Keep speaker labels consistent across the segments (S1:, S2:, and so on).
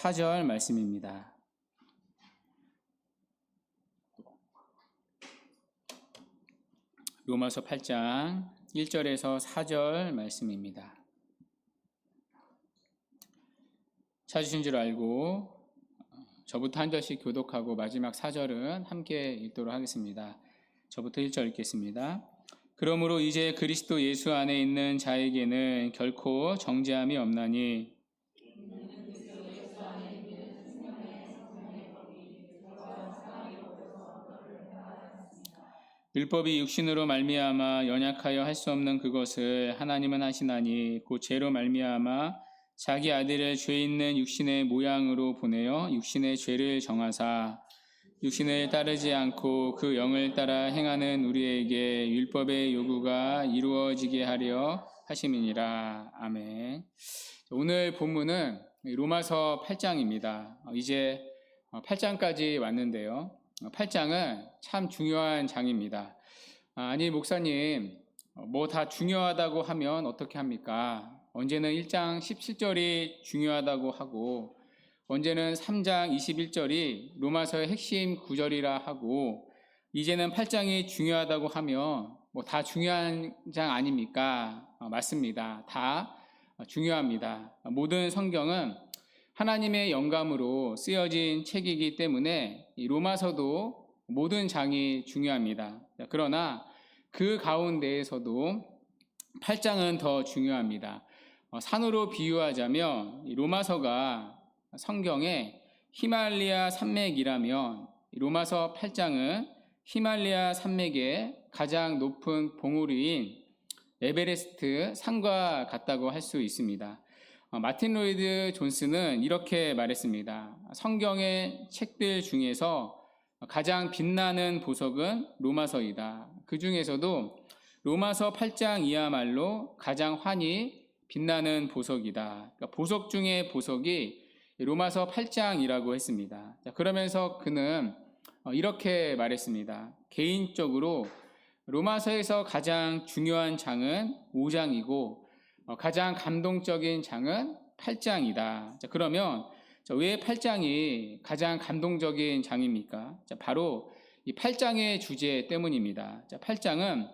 S1: 4절 말씀입니다. 로마서 8장 1절에서 4절 말씀입니다. 찾으신 줄 알고 저부터 한 절씩 교독하고 마지막 4절은 함께 읽도록 하겠습니다. 저부터 1절 읽겠습니다. 그러므로 이제 그리스도 예수 안에 있는 자에게는 결코 정죄함이 없나니 율법이 육신으로 말미암아 연약하여 할 수 없는 그것을 하나님은 하시나니 곧 죄로 말미암아 자기 아들을 죄 있는 육신의 모양으로 보내어 육신의 죄를 정하사 육신을 따르지 않고 그 영을 따라 행하는 우리에게 율법의 요구가 이루어지게 하려 하심이니라. 아멘. 오늘 본문은 로마서 8장입니다. 이제 8장까지 왔는데요. 8장은 참 중요한 장입니다. 아니 목사님 뭐 다 중요하다고 하면 어떻게 합니까? 언제는 1장 17절이 중요하다고 하고 언제는 3장 21절이 로마서의 핵심 구절이라 하고 이제는 8장이 중요하다고 하면 뭐 다 중요한 장 아닙니까? 맞습니다. 다 중요합니다. 모든 성경은 하나님의 영감으로 쓰여진 책이기 때문에 이 로마서도 모든 장이 중요합니다. 그러나 그 가운데에서도 8장은 더 중요합니다. 산으로 비유하자면 이 로마서가 성경의 히말리아 산맥이라면 로마서 8장은 히말리아 산맥의 가장 높은 봉우리인 에베레스트 산과 같다고 할 수 있습니다. 마틴 로이드 존스는 이렇게 말했습니다. 성경의 책들 중에서 가장 빛나는 보석은 로마서이다. 그 중에서도 로마서 8장이야말로 가장 환히 빛나는 보석이다. 그러니까 보석 중에 보석이 로마서 8장이라고 했습니다. 그러면서 그는 이렇게 말했습니다. 개인적으로 로마서에서 가장 중요한 장은 5장이고 가장 감동적인 장은 8장이다. 그러면 왜 8장이 가장 감동적인 장입니까? 바로 이 8장의 주제 때문입니다. 8장은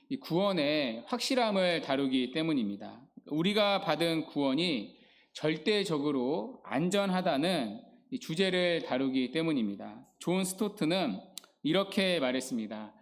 S1: 이 구원의 확실함을 다루기 때문입니다. 우리가 받은 구원이 절대적으로 안전하다는 이 주제를 다루기 때문입니다. 존 스토트는 이렇게 말했습니다.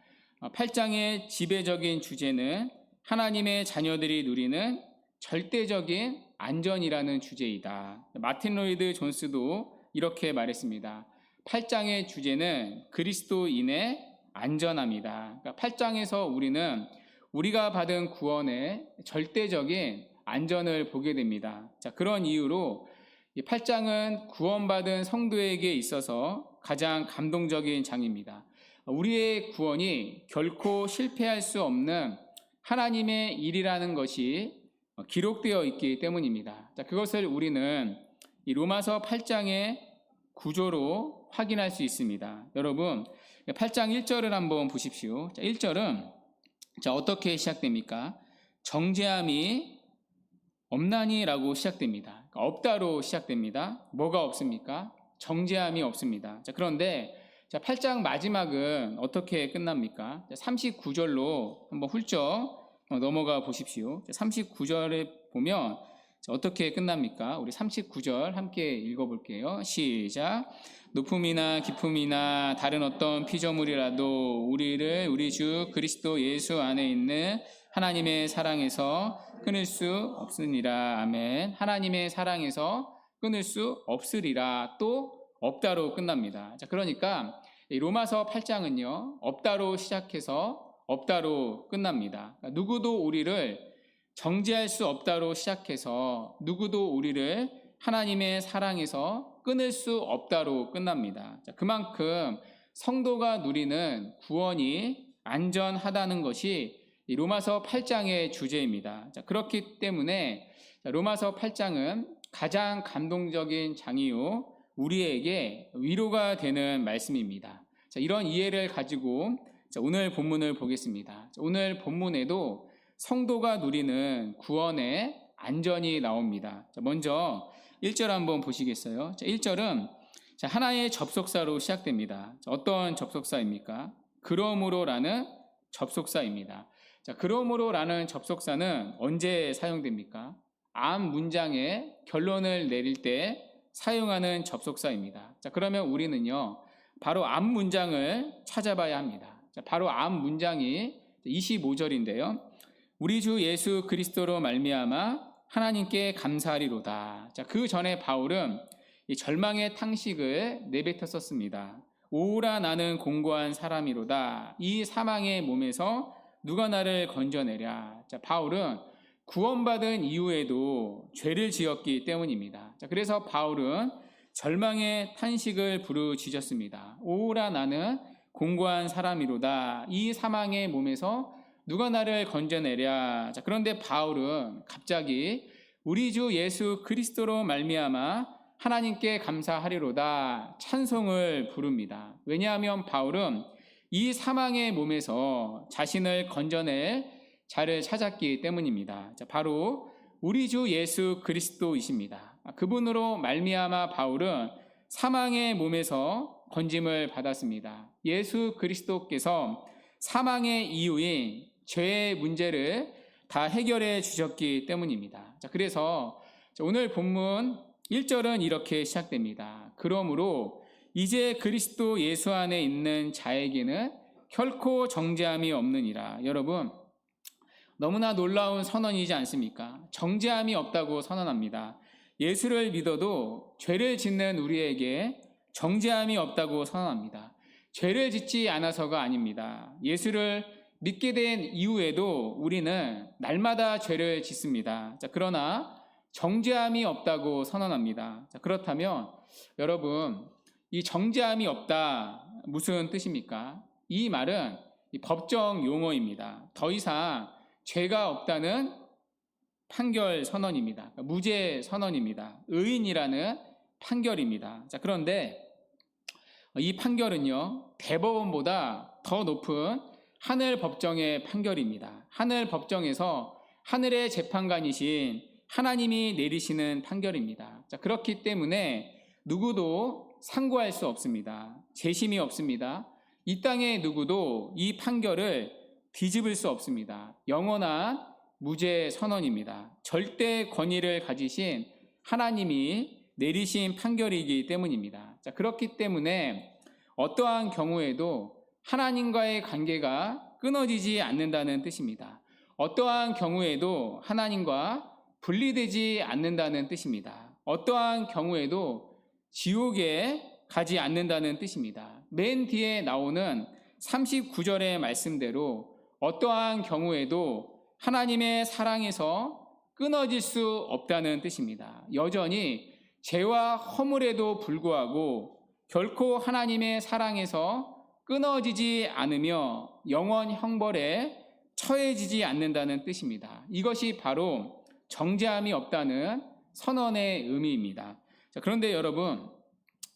S1: 8장의 지배적인 주제는 하나님의 자녀들이 누리는 절대적인 안전이라는 주제이다. 마틴 로이드 존스도 이렇게 말했습니다. 8장의 주제는 그리스도인의 안전함이다. 그러니까 8장에서 우리는 우리가 받은 구원의 절대적인 안전을 보게 됩니다. 그런 이유로 이 8장은 구원받은 성도에게 있어서 가장 감동적인 장입니다. 우리의 구원이 결코 실패할 수 없는 하나님의 일이라는 것이 기록되어 있기 때문입니다. 그것을 우리는 이 로마서 8장의 구조로 확인할 수 있습니다. 여러분 8장 1절을 한번 보십시오. 1절은 어떻게 시작됩니까? 정죄함이 없나니 라고 시작됩니다. 없다로 시작됩니다. 뭐가 없습니까? 정죄함이 없습니다. 그런데 8장 마지막은 어떻게 끝납니까? 39절로 한번 훌쩍 넘어가 보십시오. 39절에 보면 어떻게 끝납니까? 우리 39절 함께 읽어볼게요. 시작. 높음이나 깊음이나 다른 어떤 피조물이라도 우리를 우리 주 그리스도 예수 안에 있는 하나님의 사랑에서 끊을 수 없으니라. 아멘. 하나님의 사랑에서 끊을 수 없으리라. 또 없다로 끝납니다. 그러니까 로마서 8장은요 없다로 시작해서 없다로 끝납니다. 누구도 우리를 정죄할 수 없다로 시작해서 누구도 우리를 하나님의 사랑에서 끊을 수 없다로 끝납니다. 그만큼 성도가 누리는 구원이 안전하다는 것이 이 로마서 8장의 주제입니다. 그렇기 때문에 로마서 8장은 가장 감동적인 장이요 우리에게 위로가 되는 말씀입니다. 이런 이해를 가지고 오늘 본문을 보겠습니다. 오늘 본문에도 성도가 누리는 구원의 안전이 나옵니다. 먼저 1절 한번 보시겠어요? 자, 1절은 하나의 접속사로 시작됩니다. 자, 어떤 접속사입니까? 그러므로라는 접속사입니다. 자, 그러므로라는 접속사는 언제 사용됩니까? 앞 문장에 결론을 내릴 때 사용하는 접속사입니다. 자, 그러면 우리는요, 바로 앞 문장을 찾아봐야 합니다. 자, 바로 앞 문장이 25절인데요. 우리 주 예수 그리스도로 말미암아 하나님께 감사하리로다. 자, 그 전에 바울은 이 절망의 탕식을 내뱉었었습니다. 오라 나는 공고한 사람이로다. 이 사망의 몸에서 누가 나를 건져내랴. 자, 바울은 구원받은 이후에도 죄를 지었기 때문입니다. 자, 그래서 바울은 절망의 탄식을 부르짖었습니다. 오라 나는 공고한 사람이로다. 이 사망의 몸에서 누가 나를 건져내랴. 자, 그런데 바울은 갑자기 우리 주 예수 그리스도로 말미암아 하나님께 감사하리로다 찬송을 부릅니다. 왜냐하면 바울은 이 사망의 몸에서 자신을 건져낼 자를 찾았기 때문입니다. 자, 바로 우리 주 예수 그리스도이십니다. 그분으로 말미암아 바울은 사망의 몸에서 건짐을 받았습니다. 예수 그리스도께서 사망의 이유인 죄의 문제를 다 해결해 주셨기 때문입니다. 자, 그래서 오늘 본문 1절은 이렇게 시작됩니다. 그러므로 이제 그리스도 예수 안에 있는 자에게는 결코 정죄함이 없느니라. 여러분, 너무나 놀라운 선언이지 않습니까? 정죄함이 없다고 선언합니다. 예수를 믿어도 죄를 짓는 우리에게 정죄함이 없다고 선언합니다. 죄를 짓지 않아서가 아닙니다. 예수를 믿게 된 이후에도 우리는 날마다 죄를 짓습니다. 자, 그러나 정죄함이 없다고 선언합니다. 자, 그렇다면 여러분, 이 정죄함이 없다 무슨 뜻입니까? 이 말은 법정 용어입니다. 더 이상 죄가 없다는 판결 선언입니다. 무죄 선언입니다. 의인이라는 판결입니다. 자, 그런데 이 판결은요, 대법원보다 더 높은 하늘 법정의 판결입니다. 하늘 법정에서 하늘의 재판관이신 하나님이 내리시는 판결입니다. 자, 그렇기 때문에 누구도 상고할 수 없습니다. 재심이 없습니다. 이 땅의 누구도 이 판결을 뒤집을 수 없습니다. 영원한 무죄 선언입니다. 절대 권위를 가지신 하나님이 내리신 판결이기 때문입니다. 자, 그렇기 때문에 어떠한 경우에도 하나님과의 관계가 끊어지지 않는다는 뜻입니다. 어떠한 경우에도 하나님과 분리되지 않는다는 뜻입니다. 어떠한 경우에도 지옥에 가지 않는다는 뜻입니다. 맨 뒤에 나오는 39절의 말씀대로 어떠한 경우에도 하나님의 사랑에서 끊어질 수 없다는 뜻입니다. 여전히 죄와 허물에도 불구하고 결코 하나님의 사랑에서 끊어지지 않으며 영원 형벌에 처해지지 않는다는 뜻입니다. 이것이 바로 정죄함이 없다는 선언의 의미입니다. 자, 그런데 여러분,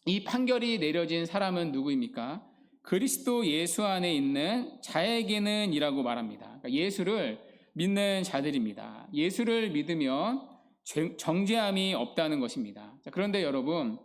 S1: 이 판결이 내려진 사람은 누구입니까? 그리스도 예수 안에 있는 자에게는 이라고 말합니다. 그러니까 예수를 믿는 자들입니다. 예수를 믿으면 정죄함이 없다는 것입니다. 자, 그런데 여러분,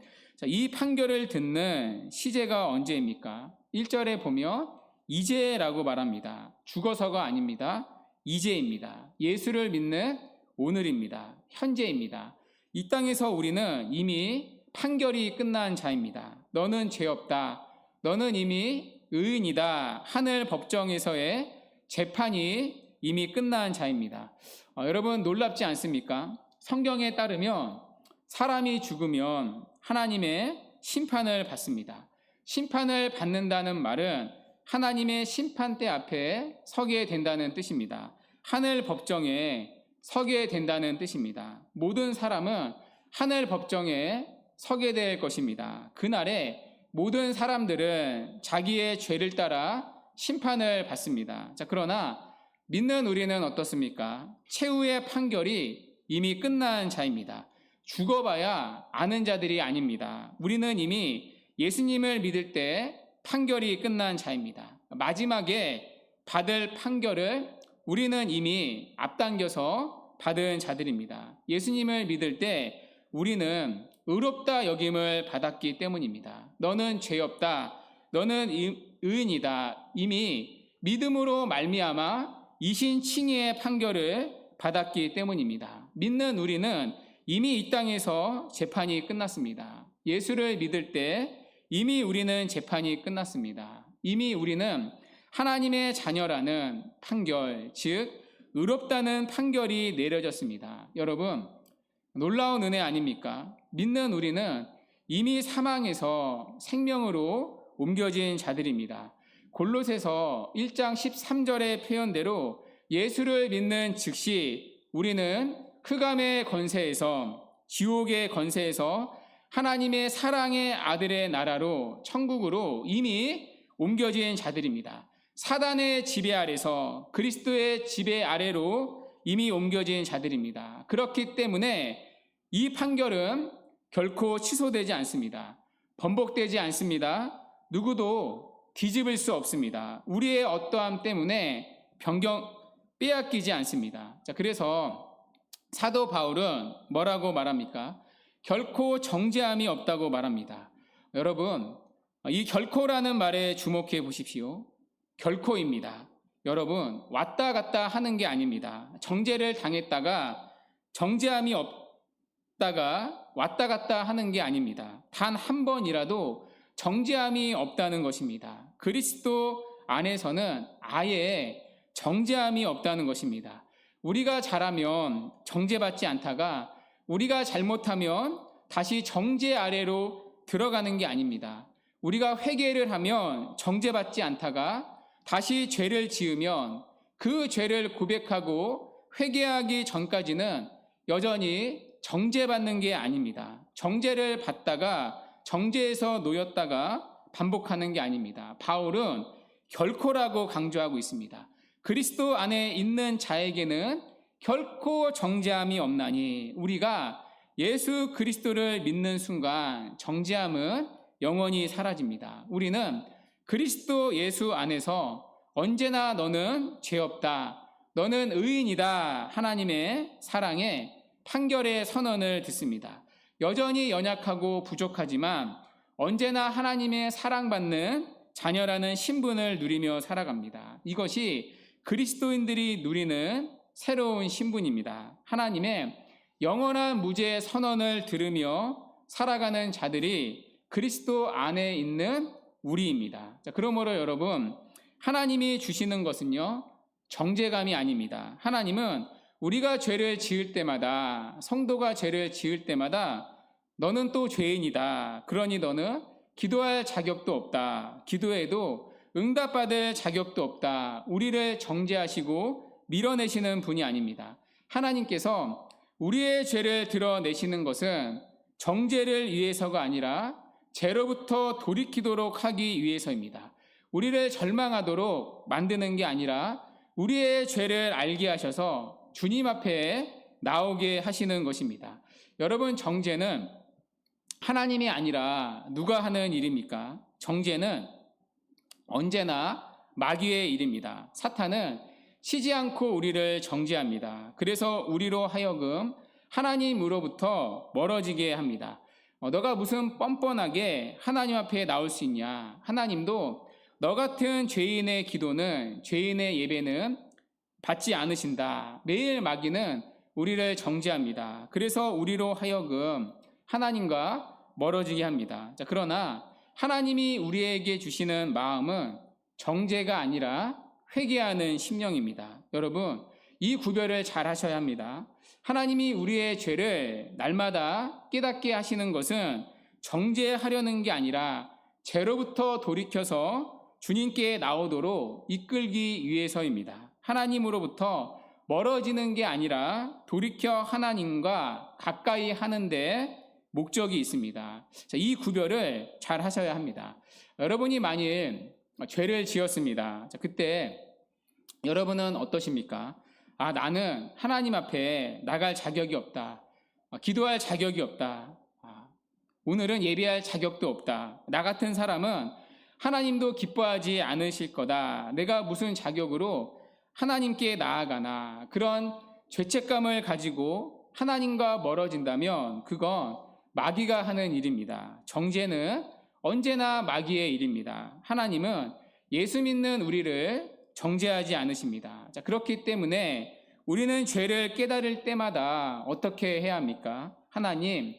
S1: 이 판결을 듣는 시제가 언제입니까? 1절에 보면 이제라고 말합니다. 죽어서가 아닙니다. 이제입니다. 예수를 믿는 오늘입니다. 현재입니다. 이 땅에서 우리는 이미 판결이 끝난 자입니다. 너는 죄 없다. 너는 이미 의인이다. 하늘 법정에서의 재판이 이미 끝난 자입니다. 여러분, 놀랍지 않습니까? 성경에 따르면 사람이 죽으면 하나님의 심판을 받습니다. 심판을 받는다는 말은 하나님의 심판대 앞에 서게 된다는 뜻입니다. 하늘 법정에 서게 된다는 뜻입니다. 모든 사람은 하늘 법정에 서게 될 것입니다. 그날에 모든 사람들은 자기의 죄를 따라 심판을 받습니다. 자, 그러나 믿는 우리는 어떻습니까? 최후의 판결이 이미 끝난 자입니다. 죽어봐야 아는 자들이 아닙니다. 우리는 이미 예수님을 믿을 때 판결이 끝난 자입니다. 마지막에 받을 판결을 우리는 이미 앞당겨서 받은 자들입니다. 예수님을 믿을 때 우리는 의롭다 여김을 받았기 때문입니다. 너는 죄 없다. 너는 의인이다. 이미 믿음으로 말미암아 이신 칭의의 판결을 받았기 때문입니다. 믿는 우리는 이미 이 땅에서 재판이 끝났습니다. 예수를 믿을 때 이미 우리는 재판이 끝났습니다. 이미 우리는 하나님의 자녀라는 판결, 즉 의롭다는 판결이 내려졌습니다. 여러분, 놀라운 은혜 아닙니까? 믿는 우리는 이미 사망에서 생명으로 옮겨진 자들입니다. 골로새서 1장 13절의 표현대로 예수를 믿는 즉시 우리는 흑암의 권세에서, 지옥의 권세에서 하나님의 사랑의 아들의 나라로, 천국으로 이미 옮겨진 자들입니다. 사단의 지배 아래서 그리스도의 지배 아래로 이미 옮겨진 자들입니다. 그렇기 때문에 이 판결은 결코 취소되지 않습니다. 번복되지 않습니다. 누구도 뒤집을 수 없습니다. 우리의 어떠함 때문에 빼앗기지 않습니다. 자, 그래서 사도 바울은 뭐라고 말합니까? 결코 정죄함이 없다고 말합니다. 여러분, 이 결코라는 말에 주목해 보십시오. 결코입니다. 여러분, 왔다 갔다 하는 게 아닙니다. 정죄를 당했다가 정죄함이 없다가 왔다 갔다 하는 게 아닙니다. 단 한 번이라도 정죄함이 없다는 것입니다. 그리스도 안에서는 아예 정죄함이 없다는 것입니다. 우리가 잘하면 정죄받지 않다가 우리가 잘못하면 다시 정죄 아래로 들어가는 게 아닙니다. 우리가 회개를 하면 정죄받지 않다가 다시 죄를 지으면 그 죄를 고백하고 회개하기 전까지는 여전히 정죄받는 게 아닙니다. 정죄를 받다가 정죄에서 놓였다가 반복하는 게 아닙니다. 바울은 결코라고 강조하고 있습니다. 그리스도 안에 있는 자에게는 결코 정죄함이 없나니, 우리가 예수 그리스도를 믿는 순간 정죄함은 영원히 사라집니다. 우리는 그리스도 예수 안에서 언제나 너는 죄 없다, 너는 의인이다, 하나님의 사랑에 판결의 선언을 듣습니다. 여전히 연약하고 부족하지만 언제나 하나님의 사랑받는 자녀라는 신분을 누리며 살아갑니다. 이것이 그리스도인들이 누리는 새로운 신분입니다. 하나님의 영원한 무죄 선언을 들으며 살아가는 자들이 그리스도 안에 있는 우리입니다. 자, 그러므로 여러분, 하나님이 주시는 것은요, 정죄감이 아닙니다. 하나님은 우리가 죄를 지을 때마다, 성도가 죄를 지을 때마다 너는 또 죄인이다, 그러니 너는 기도할 자격도 없다, 기도해도 응답받을 자격도 없다, 우리를 정죄하시고 밀어내시는 분이 아닙니다. 하나님께서 우리의 죄를 드러내시는 것은 정죄를 위해서가 아니라 죄로부터 돌이키도록 하기 위해서입니다. 우리를 절망하도록 만드는 게 아니라 우리의 죄를 알게 하셔서 주님 앞에 나오게 하시는 것입니다. 여러분, 정죄는 하나님이 아니라 누가 하는 일입니까? 정죄는 언제나 마귀의 일입니다. 사탄은 쉬지 않고 우리를 정죄합니다. 그래서 우리로 하여금 하나님으로부터 멀어지게 합니다. 너가 무슨 뻔뻔하게 하나님 앞에 나올 수 있냐? 하나님도 너 같은 죄인의 기도는, 죄인의 예배는 받지 않으신다. 매일 마귀는 우리를 정죄합니다. 그래서 우리로 하여금 하나님과 멀어지게 합니다. 자, 그러나 하나님이 우리에게 주시는 마음은 정죄가 아니라 회개하는 심령입니다. 여러분, 이 구별을 잘 하셔야 합니다. 하나님이 우리의 죄를 날마다 깨닫게 하시는 것은 정죄하려는 게 아니라 죄로부터 돌이켜서 주님께 나오도록 이끌기 위해서입니다. 하나님으로부터 멀어지는 게 아니라 돌이켜 하나님과 가까이 하는데 목적이 있습니다. 자, 이 구별을 잘 하셔야 합니다. 여러분이 만일 죄를 지었습니다. 자, 그때 여러분은 어떠십니까? 나는 하나님 앞에 나갈 자격이 없다. 기도할 자격이 없다. 오늘은 예배할 자격도 없다. 나 같은 사람은 하나님도 기뻐하지 않으실 거다. 내가 무슨 자격으로 하나님께 나아가나. 그런 죄책감을 가지고 하나님과 멀어진다면 그건 마귀가 하는 일입니다. 정죄는 언제나 마귀의 일입니다. 하나님은 예수 믿는 우리를 정죄하지 않으십니다. 자, 그렇기 때문에 우리는 죄를 깨달을 때마다 어떻게 해야 합니까? 하나님,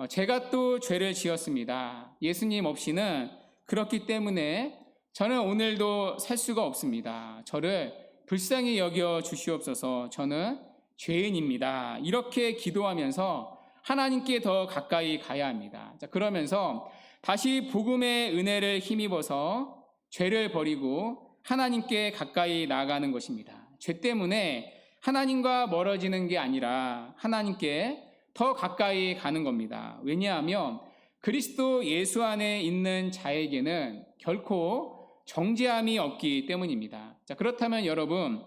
S1: 제가 또 죄를 지었습니다. 예수님 없이는 그렇기 때문에 저는 오늘도 살 수가 없습니다. 저를 불쌍히 여겨 주시옵소서. 저는 죄인입니다. 이렇게 기도하면서 하나님께 더 가까이 가야 합니다. 자, 그러면서 다시 복음의 은혜를 힘입어서 죄를 버리고 하나님께 가까이 나아가는 것입니다. 죄 때문에 하나님과 멀어지는 게 아니라 하나님께 더 가까이 가는 겁니다. 왜냐하면 그리스도 예수 안에 있는 자에게는 결코 정죄함이 없기 때문입니다. 자, 그렇다면 여러분,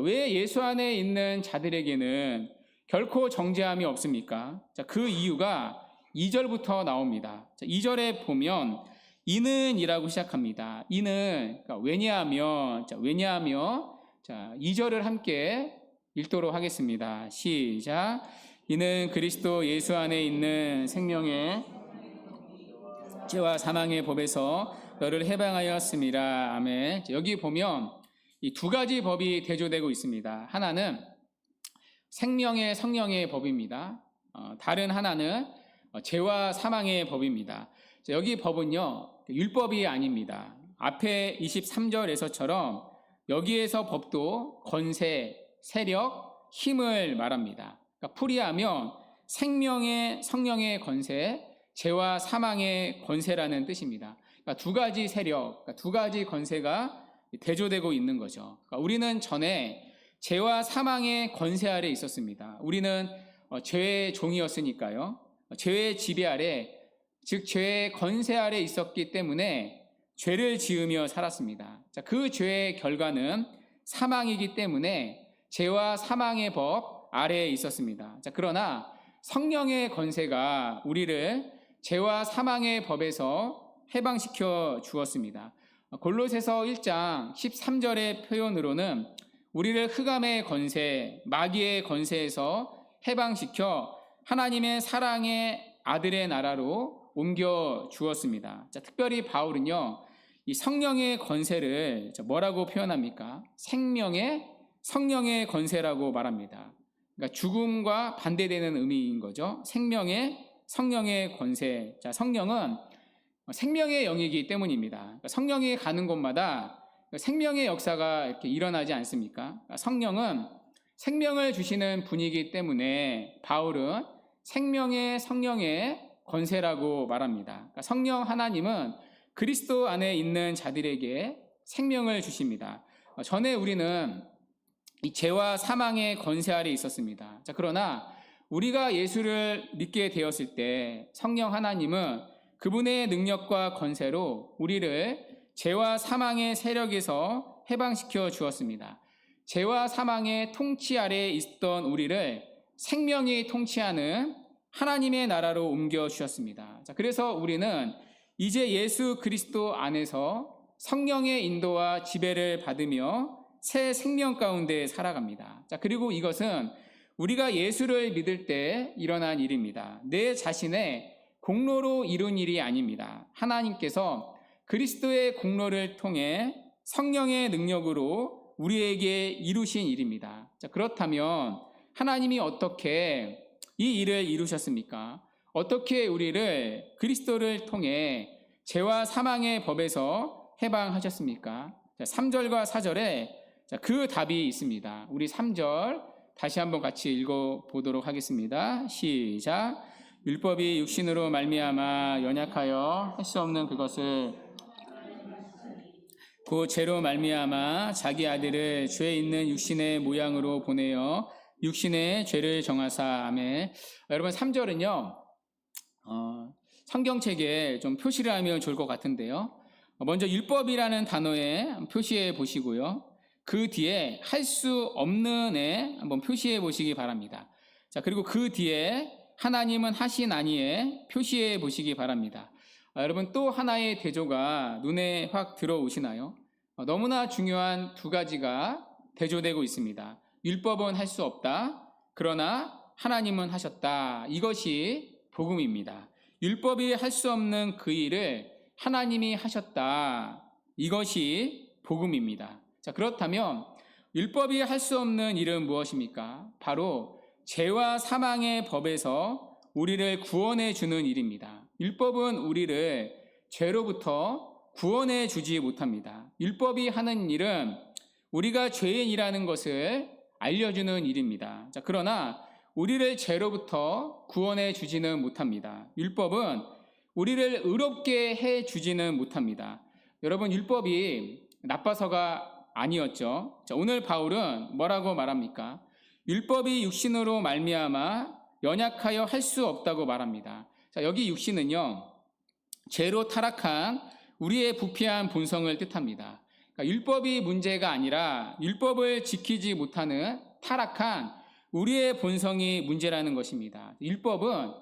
S1: 왜 예수 안에 있는 자들에게는 결코 정죄함이 없습니까? 자, 그 이유가 2절부터 나옵니다. 자, 2절에 보면 이는 이라고 시작합니다. 이는 그러니까 왜냐하면 2절을 함께 읽도록 하겠습니다. 시작. 이는 그리스도 예수 안에 있는 생명의 죄와 사망의 법에서 너를 해방하였음이라. 아멘. 여기 보면 이 두 가지 법이 대조되고 있습니다. 하나는 생명의 성령의 법입니다. 다른 하나는 죄와 사망의 법입니다. 여기 법은요, 율법이 아닙니다. 앞에 23절에서처럼 여기에서 법도 권세, 세력, 힘을 말합니다. 그러니까 풀이하면 생명의 성령의 권세, 죄와 사망의 권세라는 뜻입니다. 그러니까 두 가지 세력, 그러니까 두 가지 권세가 대조되고 있는 거죠. 그러니까 우리는 전에 죄와 사망의 권세 아래 있었습니다. 우리는 죄의 종이었으니까요. 죄의 지배 아래, 즉 죄의 권세 아래 있었기 때문에 죄를 지으며 살았습니다. 자, 그 죄의 결과는 사망이기 때문에 죄와 사망의 법 아래에 있었습니다. 자, 그러나 성령의 권세가 우리를 죄와 사망의 법에서 해방시켜 주었습니다. 골로새서 1장 13절의 표현으로는 우리를 흑암의 권세, 마귀의 권세에서 해방시켜 하나님의 사랑의 아들의 나라로 옮겨 주었습니다. 자, 특별히 바울은요, 이 성령의 권세를 뭐라고 표현합니까? 생명의 성령의 권세라고 말합니다. 그러니까 죽음과 반대되는 의미인 거죠. 생명의 성령의 권세. 자, 성령은 생명의 영이기 때문입니다. 그러니까 성령이 가는 곳마다 생명의 역사가 이렇게 일어나지 않습니까? 그러니까 성령은 생명을 주시는 분이기 때문에 바울은 생명의 성령의 권세라고 말합니다. 그러니까 성령 하나님은 그리스도 안에 있는 자들에게 생명을 주십니다. 전에 우리는 이 죄와 사망의 권세 아래 있었습니다. 자, 그러나 우리가 예수를 믿게 되었을 때 성령 하나님은 그분의 능력과 권세로 우리를 죄와 사망의 세력에서 해방시켜 주었습니다. 죄와 사망의 통치 아래에 있던 우리를 생명이 통치하는 하나님의 나라로 옮겨 주셨습니다. 자, 그래서 우리는 이제 예수 그리스도 안에서 성령의 인도와 지배를 받으며 새 생명 가운데 살아갑니다. 자, 그리고 이것은 우리가 예수를 믿을 때 일어난 일입니다. 내 자신의 공로로 이룬 일이 아닙니다. 하나님께서 그리스도의 공로를 통해 성령의 능력으로 우리에게 이루신 일입니다. 자, 그렇다면 하나님이 어떻게 이 일을 이루셨습니까? 어떻게 우리를 그리스도를 통해 죄와 사망의 법에서 해방하셨습니까? 자, 3절과 4절에 그 답이 있습니다. 우리 3절 다시 한번 같이 읽어보도록 하겠습니다. 시작. 율법이 육신으로 말미암아 연약하여 할 수 없는 그것을 그 죄로 말미암아 자기 아들을 죄 있는 육신의 모양으로 보내어 육신의 죄를 정하사. 아멘. 여러분 3절은요 성경책에 좀 표시를 하면 좋을 것 같은데요. 먼저 율법이라는 단어에 표시해 보시고요. 그 뒤에 할 수 없는에 한번 표시해 보시기 바랍니다. 자, 그리고 그 뒤에 하나님은 하신 아니에 표시해 보시기 바랍니다. 여러분 또 하나의 대조가 눈에 확 들어오시나요? 너무나 중요한 두 가지가 대조되고 있습니다. 율법은 할 수 없다. 그러나 하나님은 하셨다. 이것이 복음입니다. 율법이 할 수 없는 그 일을 하나님이 하셨다. 이것이 복음입니다. 자, 그렇다면 율법이 할 수 없는 일은 무엇입니까? 바로 죄와 사망의 법에서 우리를 구원해 주는 일입니다. 율법은 우리를 죄로부터 구원해 주지 못합니다. 율법이 하는 일은 우리가 죄인이라는 것을 알려주는 일입니다. 자, 그러나 우리를 죄로부터 구원해 주지는 못합니다. 율법은 우리를 의롭게 해 주지는 못합니다. 여러분, 율법이 나빠서가 아니었죠. 자, 오늘 바울은 뭐라고 말합니까? 율법이 육신으로 말미암아 연약하여 할 수 없다고 말합니다. 자, 여기 육신은요, 죄로 타락한 우리의 부패한 본성을 뜻합니다. 그러니까 율법이 문제가 아니라 율법을 지키지 못하는 타락한 우리의 본성이 문제라는 것입니다. 율법은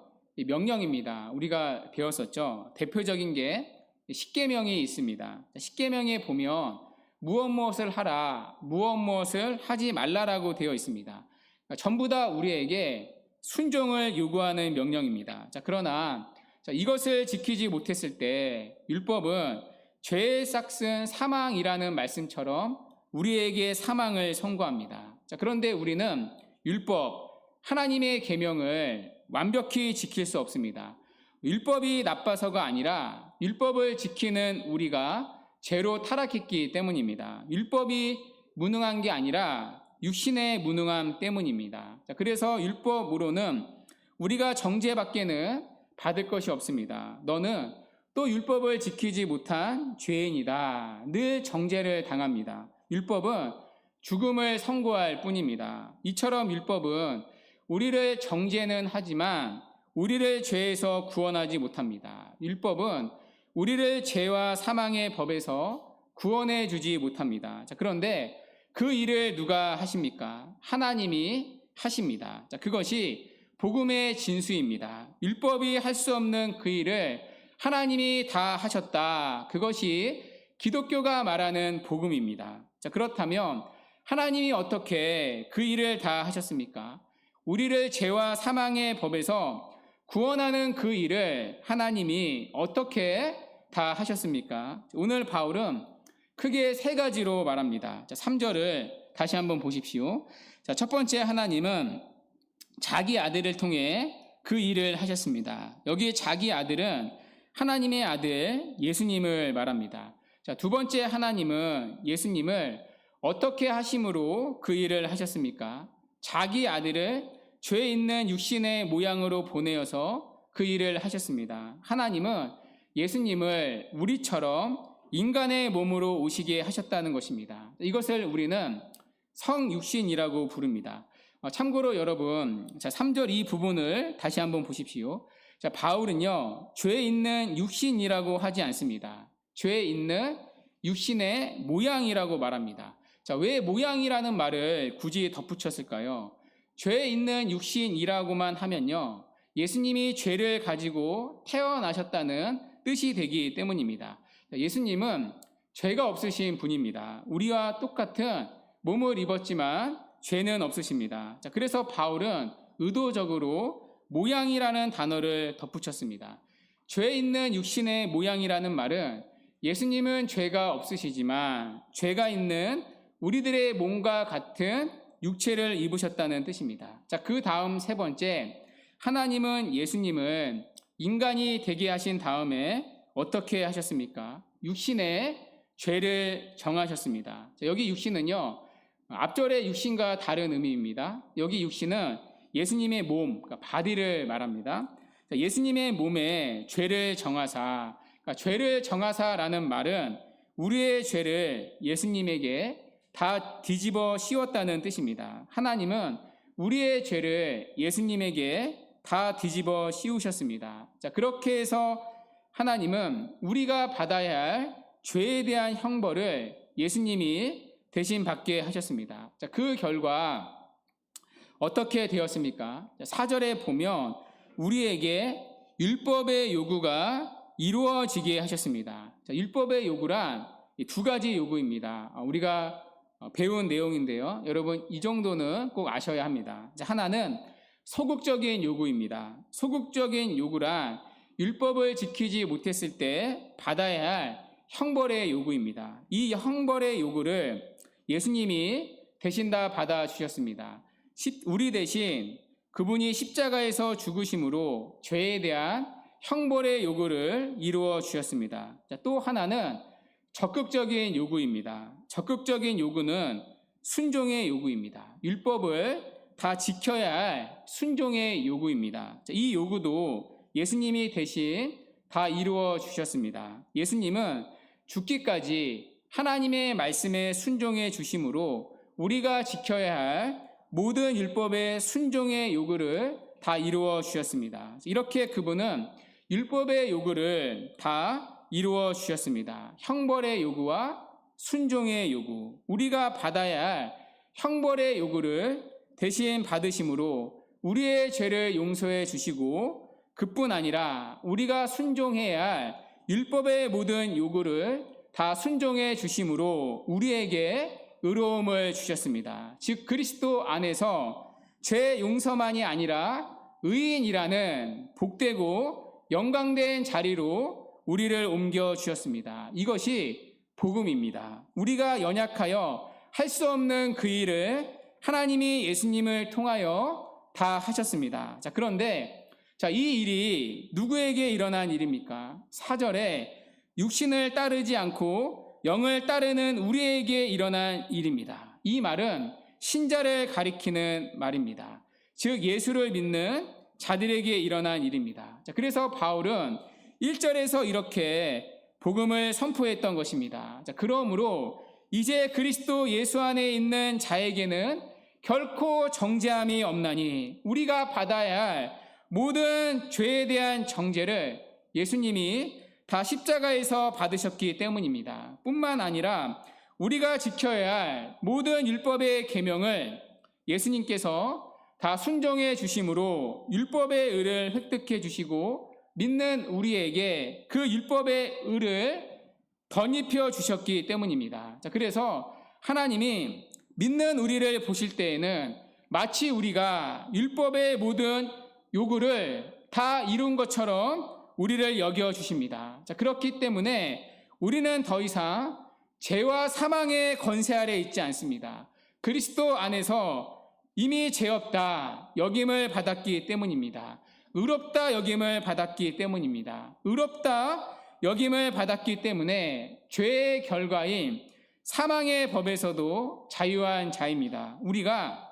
S1: 명령입니다. 우리가 배웠었죠. 대표적인 게 십계명이 있습니다. 십계명에 보면 무엇을 하라, 무엇을 하지 말라라고 되어 있습니다. 그러니까 전부 다 우리에게 순종을 요구하는 명령입니다. 자, 그러나 이것을 지키지 못했을 때 율법은 죄의 싹슨 사망이라는 말씀처럼 우리에게 사망을 선고합니다. 자, 그런데 우리는 율법, 하나님의 계명을 완벽히 지킬 수 없습니다. 율법이 나빠서가 아니라 율법을 지키는 우리가 죄로 타락했기 때문입니다. 율법이 무능한 게 아니라 육신의 무능함 때문입니다. 자, 그래서 율법으로는 우리가 정죄밖에는 받을 것이 없습니다. 너는 또 율법을 지키지 못한 죄인이다. 늘 정죄를 당합니다. 율법은 죽음을 선고할 뿐입니다. 이처럼 율법은 우리를 정죄는 하지만 우리를 죄에서 구원하지 못합니다. 율법은 우리를 죄와 사망의 법에서 구원해 주지 못합니다. 자, 그런데 그 일을 누가 하십니까? 하나님이 하십니다. 자, 그것이 복음의 진수입니다. 율법이 할 수 없는 그 일을 하나님이 다 하셨다. 그것이 기독교가 말하는 복음입니다. 자, 그렇다면 하나님이 어떻게 그 일을 다 하셨습니까? 우리를 죄와 사망의 법에서 구원하는 그 일을 하나님이 어떻게 다 하셨습니까? 오늘 바울은 크게 세 가지로 말합니다. 자, 3절을 다시 한번 보십시오. 자, 첫 번째, 하나님은 자기 아들을 통해 그 일을 하셨습니다. 여기 자기 아들은 하나님의 아들 예수님을 말합니다. 자, 두 번째, 하나님은 예수님을 어떻게 하심으로 그 일을 하셨습니까? 자기 아들을 죄 있는 육신의 모양으로 보내어서 그 일을 하셨습니다. 하나님은 예수님을 우리처럼 인간의 몸으로 오시게 하셨다는 것입니다. 이것을 우리는 성육신이라고 부릅니다. 참고로 여러분, 자, 3절 이 부분을 다시 한번 보십시오. 자, 바울은요, 죄 있는 육신이라고 하지 않습니다. 죄 있는 육신의 모양이라고 말합니다. 자, 왜 모양이라는 말을 굳이 덧붙였을까요? 죄 있는 육신이라고만 하면요, 예수님이 죄를 가지고 태어나셨다는 뜻이 되기 때문입니다. 예수님은 죄가 없으신 분입니다. 우리와 똑같은 몸을 입었지만 죄는 없으십니다. 자, 그래서 바울은 의도적으로 모양이라는 단어를 덧붙였습니다. 죄 있는 육신의 모양이라는 말은 예수님은 죄가 없으시지만 죄가 있는 우리들의 몸과 같은 육체를 입으셨다는 뜻입니다. 자, 그 다음 세 번째, 하나님은 예수님을 인간이 되게 하신 다음에 어떻게 하셨습니까? 육신의 죄를 정하셨습니다. 자, 여기 육신은요, 앞절의 육신과 다른 의미입니다. 여기 육신은 예수님의 몸, 그러니까 바디를 말합니다. 자, 예수님의 몸에 죄를 정하사, 그러니까 죄를 정하사라는 말은 우리의 죄를 예수님에게 다 뒤집어 씌웠다는 뜻입니다. 하나님은 우리의 죄를 예수님에게 다 뒤집어 씌우셨습니다. 자, 그렇게 해서 하나님은 우리가 받아야 할 죄에 대한 형벌을 예수님이 대신 받게 하셨습니다. 자, 그 결과 어떻게 되었습니까? 4절에 보면 우리에게 율법의 요구가 이루어지게 하셨습니다. 자, 율법의 요구란 두 가지 요구입니다. 우리가 배운 내용인데요. 여러분, 이 정도는 꼭 아셔야 합니다. 자, 하나는 소극적인 요구입니다. 소극적인 요구란 율법을 지키지 못했을 때 받아야 할 형벌의 요구입니다. 이 형벌의 요구를 예수님이 대신 다 받아주셨습니다. 우리 대신 그분이 십자가에서 죽으심으로 죄에 대한 형벌의 요구를 이루어 주셨습니다. 또 하나는 적극적인 요구입니다. 적극적인 요구는 순종의 요구입니다. 율법을 다 지켜야 할 순종의 요구입니다. 이 요구도 예수님이 대신 다 이루어 주셨습니다. 예수님은 죽기까지 하나님의 말씀에 순종해 주심으로 우리가 지켜야 할 모든 율법의 순종의 요구를 다 이루어 주셨습니다. 이렇게 그분은 율법의 요구를 다 이루어 주셨습니다. 형벌의 요구와 순종의 요구, 우리가 받아야 할 형벌의 요구를 대신 받으심으로 우리의 죄를 용서해 주시고, 그뿐 아니라 우리가 순종해야 할 율법의 모든 요구를 다 순종해 주심으로 우리에게 의로움을 주셨습니다. 즉 그리스도 안에서 죄 용서만이 아니라 의인이라는 복되고 영광된 자리로 우리를 옮겨 주셨습니다. 이것이 복음입니다. 우리가 연약하여 할 수 없는 그 일을 하나님이 예수님을 통하여 다 하셨습니다. 그런데 이 일이 누구에게 일어난 일입니까? 4절에 육신을 따르지 않고 영을 따르는 우리에게 일어난 일입니다. 이 말은 신자를 가리키는 말입니다. 즉 예수를 믿는 자들에게 일어난 일입니다. 그래서 바울은 1절에서 이렇게 복음을 선포했던 것입니다. 그러므로 이제 그리스도 예수 안에 있는 자에게는 결코 정죄함이 없나니, 우리가 받아야 할 모든 죄에 대한 정죄를 예수님이 다 십자가에서 받으셨기 때문입니다. 뿐만 아니라 우리가 지켜야 할 모든 율법의 계명을 예수님께서 다 순종해 주심으로 율법의 의를 획득해 주시고 믿는 우리에게 그 율법의 의를 덧입혀 주셨기 때문입니다. 그래서 하나님이 믿는 우리를 보실 때에는 마치 우리가 율법의 모든 요구를 다 이룬 것처럼 우리를 여겨주십니다. 그렇기 때문에 우리는 더 이상 죄와 사망의 권세 아래 있지 않습니다. 그리스도 안에서 이미 죄 없다 여김을 받았기 때문입니다. 의롭다 여김을 받았기 때문입니다. 의롭다 여김을 받았기 때문에 죄의 결과인 사망의 법에서도 자유한 자입니다. 우리가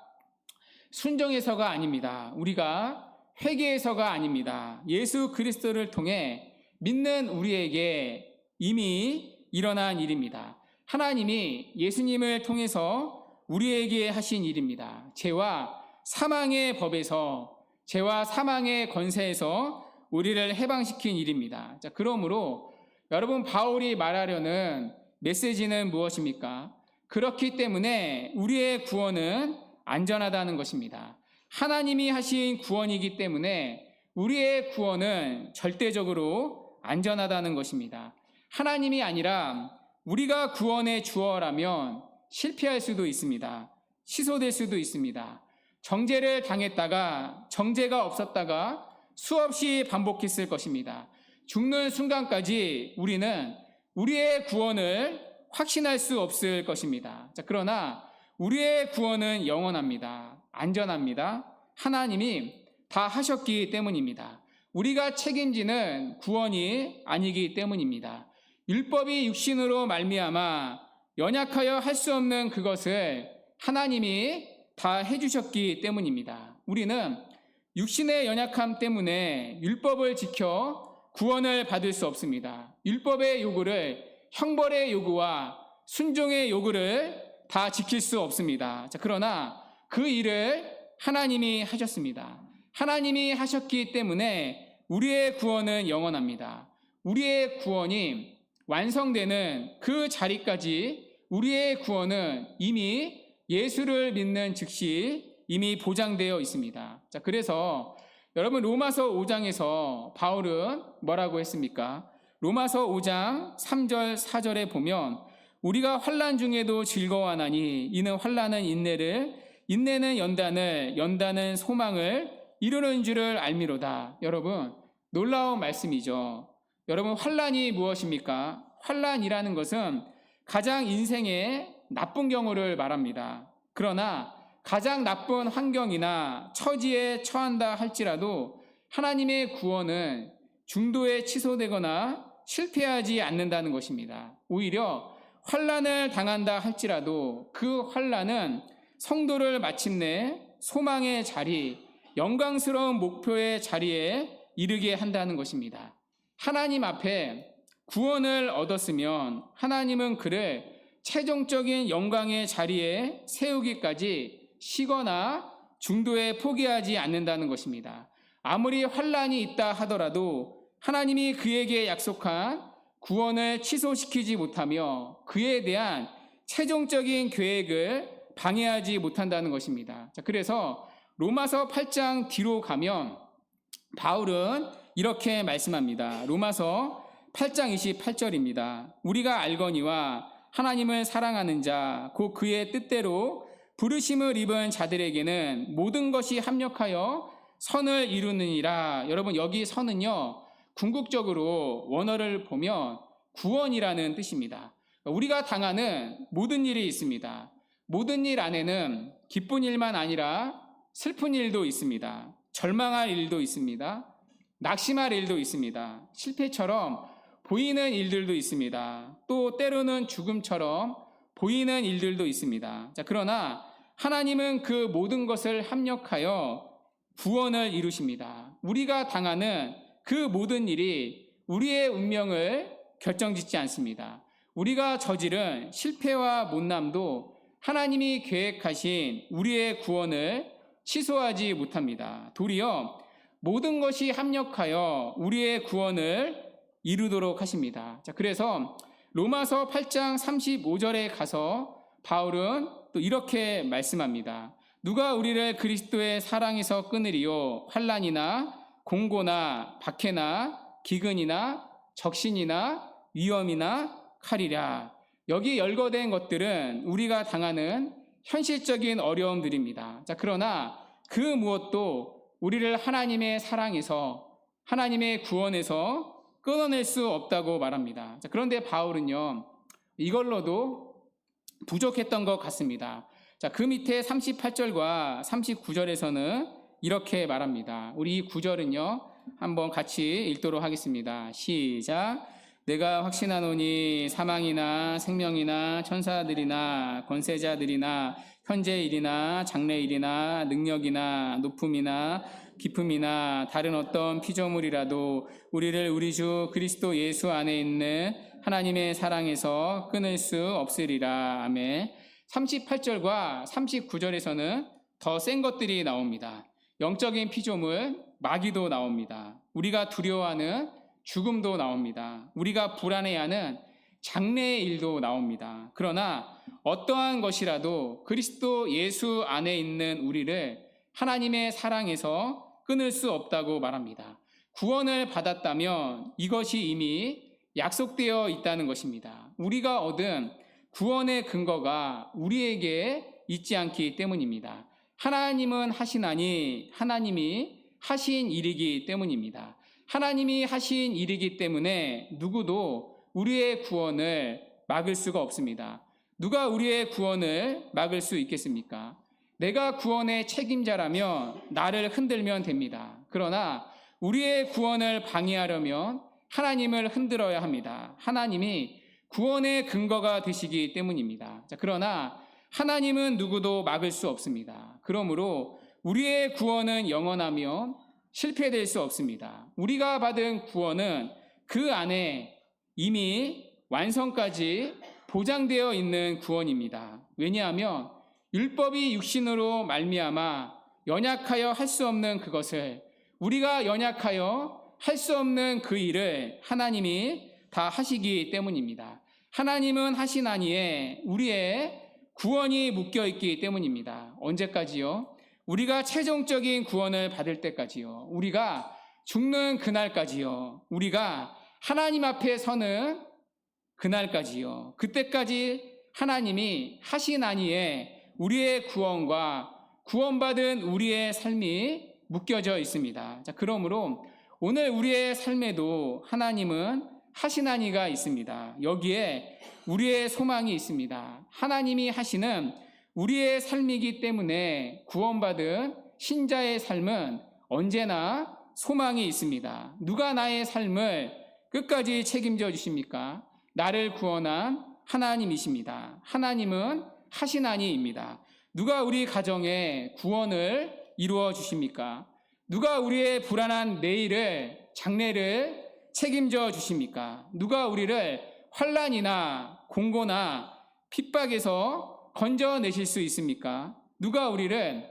S1: 순종해서가 아닙니다. 우리가 회개해서가 아닙니다. 예수 그리스도를 통해 믿는 우리에게 이미 일어난 일입니다. 하나님이 예수님을 통해서 우리에게 하신 일입니다. 죄와 사망의 법에서, 죄와 사망의 권세에서 우리를 해방시킨 일입니다. 그러므로 여러분, 바울이 말하려는 메시지는 무엇입니까? 그렇기 때문에 우리의 구원은 안전하다는 것입니다. 하나님이 하신 구원이기 때문에 우리의 구원은 절대적으로 안전하다는 것입니다. 하나님이 아니라 우리가 구원의 주어라면 실패할 수도 있습니다. 취소될 수도 있습니다. 정죄를 당했다가 정죄가 없었다가 수없이 반복했을 것입니다. 죽는 순간까지 우리는 우리의 구원을 확신할 수 없을 것입니다. 그러나 우리의 구원은 영원합니다. 안전합니다. 하나님이 다 하셨기 때문입니다. 우리가 책임지는 구원이 아니기 때문입니다. 율법이 육신으로 말미암아 연약하여 할 수 없는 그것을 하나님이 다 해주셨기 때문입니다. 우리는 육신의 연약함 때문에 율법을 지켜 구원을 받을 수 없습니다. 율법의 요구를, 형벌의 요구와 순종의 요구를 다 지킬 수 없습니다. 그러나 그 일을 하나님이 하셨습니다. 하나님이 하셨기 때문에 우리의 구원은 영원합니다. 우리의 구원이 완성되는 그 자리까지 우리의 구원은 이미 예수를 믿는 즉시 이미 보장되어 있습니다. 그래서 여러분, 로마서 5장에서 바울은 뭐라고 했습니까? 로마서 5장 3절 4절에 보면 우리가 환난 중에도 즐거워하나니 이는 환난은 인내를, 인내는 연단을, 연단은 소망을, 이루는 줄을 알미로다. 여러분, 놀라운 말씀이죠. 여러분, 환난이 무엇입니까? 환난이라는 것은 가장 인생의 나쁜 경우를 말합니다. 그러나 가장 나쁜 환경이나 처지에 처한다 할지라도 하나님의 구원은 중도에 취소되거나 실패하지 않는다는 것입니다. 오히려 환난을 당한다 할지라도 그 환난은 성도를 마침내 소망의 자리, 영광스러운 목표의 자리에 이르게 한다는 것입니다. 하나님 앞에 구원을 얻었으면 하나님은 그를 최종적인 영광의 자리에 세우기까지 쉬거나 중도에 포기하지 않는다는 것입니다. 아무리 환난이 있다 하더라도 하나님이 그에게 약속한 구원을 취소시키지 못하며 그에 대한 최종적인 계획을 방해하지 못한다는 것입니다. 자, 그래서 로마서 8장 뒤로 가면 바울은 이렇게 말씀합니다. 로마서 8장 28절입니다. 우리가 알거니와 하나님을 사랑하는 자, 곧 그의 뜻대로 부르심을 입은 자들에게는 모든 것이 합력하여 선을 이루느니라. 여러분, 여기 선은요, 궁극적으로 원어를 보면 구원이라는 뜻입니다. 우리가 당하는 모든 일이 있습니다. 모든 일 안에는 기쁜 일만 아니라 슬픈 일도 있습니다. 절망할 일도 있습니다. 낙심할 일도 있습니다. 실패처럼 보이는 일들도 있습니다. 또 때로는 죽음처럼 보이는 일들도 있습니다. 자, 그러나 하나님은 그 모든 것을 합력하여 구원을 이루십니다. 우리가 당하는 그 모든 일이 우리의 운명을 결정짓지 않습니다. 우리가 저지른 실패와 못남도 하나님이 계획하신 우리의 구원을 취소하지 못합니다. 도리어 모든 것이 합력하여 우리의 구원을 이루도록 하십니다. 자, 그래서 로마서 8장 35절에 가서 바울은 또 이렇게 말씀합니다. 누가 우리를 그리스도의 사랑에서 끊으리요? 환난이나 공고나 박해나 기근이나 적신이나 위험이나 칼이랴. 여기 열거된 것들은 우리가 당하는 현실적인 어려움들입니다. 자, 그러나 그 무엇도 우리를 하나님의 사랑에서, 하나님의 구원에서 끊어낼 수 없다고 말합니다. 자, 그런데 바울은요, 이걸로도 부족했던 것 같습니다. 자, 그 밑에 38절과 39절에서는 이렇게 말합니다. 우리 이 구절은요, 한번 같이 읽도록 하겠습니다. 시작. 내가 확신하노니 사망이나 생명이나 천사들이나 권세자들이나 현재일이나 장래일이나 능력이나 높음이나 깊음이나 다른 어떤 피조물이라도 우리를 우리 주 그리스도 예수 안에 있는 하나님의 사랑에서 끊을 수 없으리라. 아멘. 38절과 39절에서는 더 센 것들이 나옵니다. 영적인 피조물, 마귀도 나옵니다. 우리가 두려워하는 죽음도 나옵니다. 우리가 불안해하는 장래의 일도 나옵니다. 그러나 어떠한 것이라도 그리스도 예수 안에 있는 우리를 하나님의 사랑에서 끊을 수 없다고 말합니다. 구원을 받았다면 이것이 이미 약속되어 있다는 것입니다. 우리가 얻은 구원의 근거가 우리에게 있지 않기 때문입니다. 하나님은 하시나니 하나님이 하신 일이기 때문입니다. 하나님이 하신 일이기 때문에 누구도 우리의 구원을 막을 수가 없습니다. 누가 우리의 구원을 막을 수 있겠습니까? 내가 구원의 책임자라면 나를 흔들면 됩니다. 그러나 우리의 구원을 방해하려면 하나님을 흔들어야 합니다. 하나님이 구원의 근거가 되시기 때문입니다. 자, 그러나 하나님은 누구도 막을 수 없습니다. 그러므로 우리의 구원은 영원하며 실패될 수 없습니다. 우리가 받은 구원은 그 안에 이미 완성까지 보장되어 있는 구원입니다. 왜냐하면 율법이 육신으로 말미암아 연약하여 할 수 없는 그것을, 우리가 연약하여 할 수 없는 그 일을 하나님이 다 하시기 때문입니다. 하나님은 하시나니에 우리의 구원이 묶여 있기 때문입니다. 언제까지요? 우리가 최종적인 구원을 받을 때까지요. 우리가 죽는 그날까지요. 우리가 하나님 앞에 서는 그날까지요. 그때까지 하나님이 하시나니에 우리의 구원과 구원받은 우리의 삶이 묶여져 있습니다. 자, 그러므로 오늘 우리의 삶에도 하나님은 하시는 이가 있습니다. 여기에 우리의 소망이 있습니다. 하나님이 하시는 우리의 삶이기 때문에 구원받은 신자의 삶은 언제나 소망이 있습니다. 누가 나의 삶을 끝까지 책임져 주십니까? 나를 구원한 하나님이십니다. 하나님은 하시나니입니다. 누가 우리 가정에 구원을 이루어 주십니까? 누가 우리의 불안한 내일을, 장래를 책임져 주십니까? 누가 우리를 환난이나 공고나 핍박에서 건져내실 수 있습니까? 누가 우리를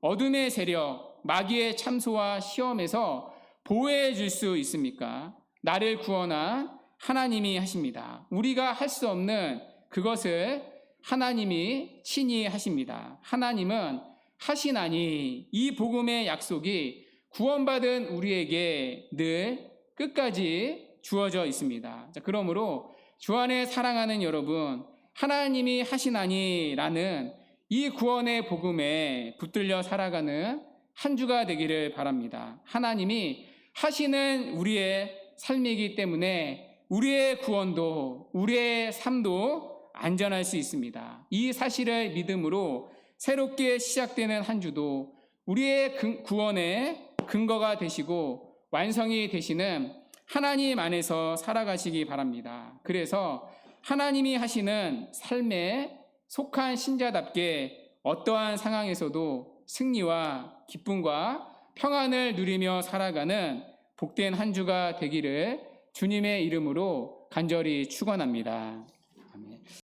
S1: 어둠의 세력, 마귀의 참소와 시험에서 보호해 줄 수 있습니까? 나를 구원한 하나님이 하십니다. 우리가 할 수 없는 그것을 하나님이 친히 하십니다. 하나님은 하시나니 이 복음의 약속이 구원받은 우리에게 늘 끝까지 주어져 있습니다. 자, 그러므로 주 안에 사랑하는 여러분, 하나님이 하시나니라는 이 구원의 복음에 붙들려 살아가는 한 주가 되기를 바랍니다. 하나님이 하시는 우리의 삶이기 때문에 우리의 구원도, 우리의 삶도 안전할 수 있습니다. 이 사실을 믿음으로 새롭게 시작되는 한 주도 우리의 구원의 근거가 되시고 완성이 되시는 하나님 안에서 살아가시기 바랍니다. 그래서 하나님이 하시는 삶에 속한 신자답게 어떠한 상황에서도 승리와 기쁨과 평안을 누리며 살아가는 복된 한 주가 되기를 주님의 이름으로 간절히 축원합니다.